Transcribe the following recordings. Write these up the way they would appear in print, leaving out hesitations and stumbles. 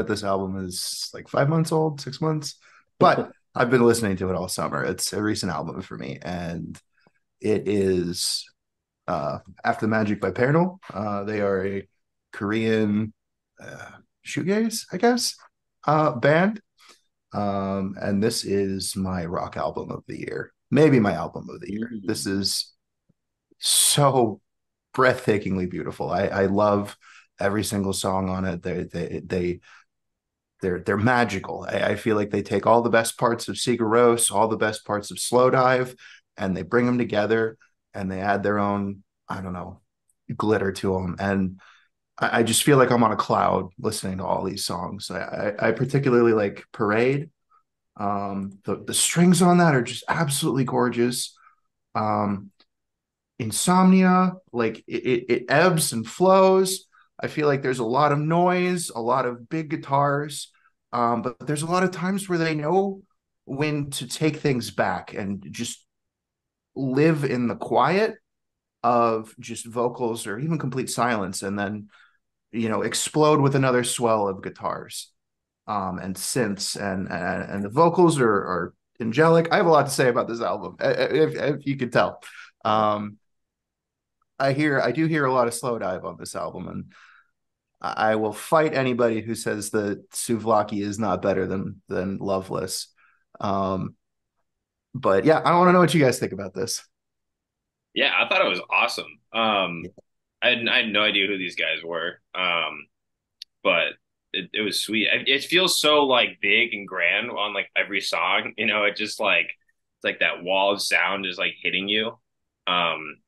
that this album is like 5 months old, 6 months, but I've been listening to it all summer. It's a recent album for me, and it is After the Magic by Parannoul. They are a Korean uh, shoegaze, I guess, band. And this is my rock album of the year, maybe my album of the year. This Mm. is so breathtakingly beautiful. I love every single song on it. They're magical. I feel like they take all the best parts of Sigur Rós, all the best parts of Slow Dive, and they bring them together and they add their own, I don't know, glitter to them. And I just feel like I'm on a cloud listening to all these songs. I particularly like Parade. The strings on that are just absolutely gorgeous. Um, Insomnia, like it ebbs and flows. I feel like there's a lot of noise, a lot of big guitars, but there's a lot of times where they know when to take things back and just live in the quiet of just vocals or even complete silence, and then explode with another swell of guitars and synths, and the vocals are angelic. I have a lot to say about this album, if you could tell. Yeah. Um, I do hear a lot of Slow Dive on this album, and I will fight anybody who says that Souvlaki is not better than Loveless. Um, but yeah, I want to know what you guys think about this. Yeah, I thought it was awesome. I had no idea who these guys were. But it was sweet. It feels so like big and grand on like every song. It just like it's like that wall of sound is like hitting you. Um,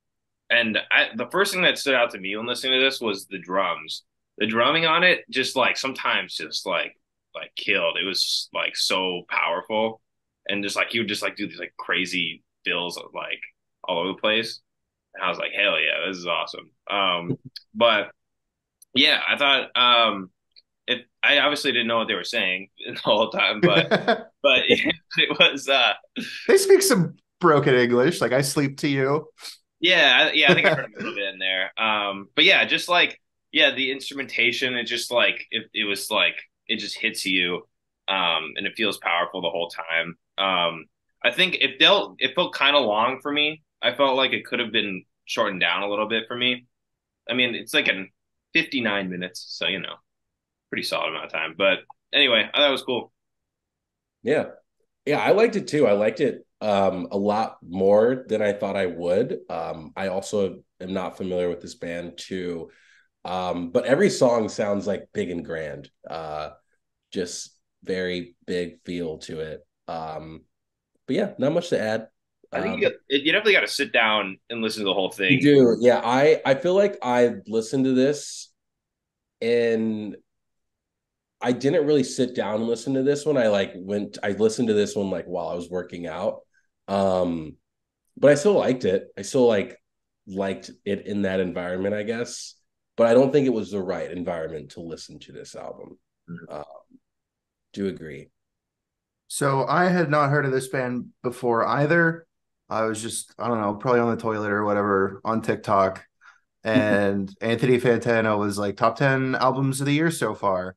and the first thing that stood out to me when listening to this was the drums. The drumming on it just like sometimes just like killed. It was like so powerful, and just like he would just like do these like crazy fills of like all over the place. And I was like, hell yeah, this is awesome. But yeah, I thought I obviously didn't know what they were saying the whole time, but it was They speak some broken English, like I sleep to you. yeah, I think I heard a little bit in there. But yeah, just like yeah, the instrumentation, it just like it was like it just hits you, and it feels powerful the whole time. I think it felt kind of long for me. I felt like it could have been shortened down a little bit for me. I mean, it's like in 59 minutes, so pretty solid amount of time. But anyway, I thought it was cool. Yeah. Yeah, I liked it too. I liked it a lot more than I thought I would. I also am not familiar with this band too. But every song sounds like big and grand. Just very big feel to it. But yeah, not much to add. I think Um, you definitely got to sit down and listen to the whole you thing. do. Yeah, I feel like I listened to this and I didn't really sit down and listen to this one. I listened to this one like while I was working out. Um, but I still liked it. I still liked it in that environment, I guess. But I don't think it was the right environment to listen to this album. Uh, do agree. So I had not heard of this band before either. I was just, I don't know, probably on the toilet or whatever on TikTok. And Anthony Fantano was like top 10 albums of the year so far.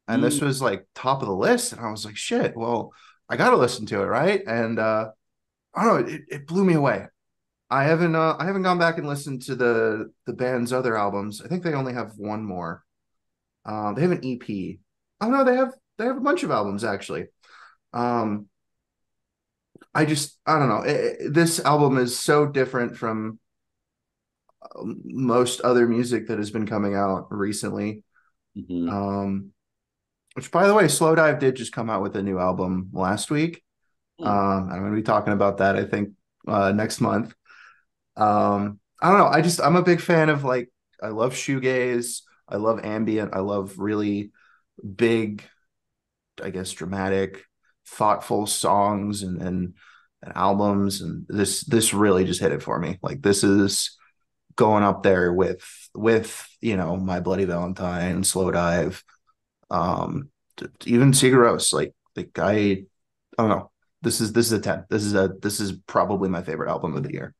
And Mm. this was like top of the list. And I was like, shit, well, I got to listen to it, right? And I don't know, it blew me away. I haven't gone back and listened to the band's other albums. I think they only have one more. They have an EP. Oh no, they have a bunch of albums actually. Um, I don't know. This album is so different from most other music that has been coming out recently. Mhm. Um, which, by the way, Slow Dive did just come out with a new album last week. Mm. I'm going to be talking about that, I think, next month. I don't know. I'm a big fan of like, I love shoegaze. I love ambient. I love really big, I guess, dramatic, thoughtful songs and albums. And this really just hit it for me. Like this is going up there with My Bloody Valentine, Slow Dive, even Sigur Rós. Like I don't know. This is a 10. This is probably my favorite album of the year.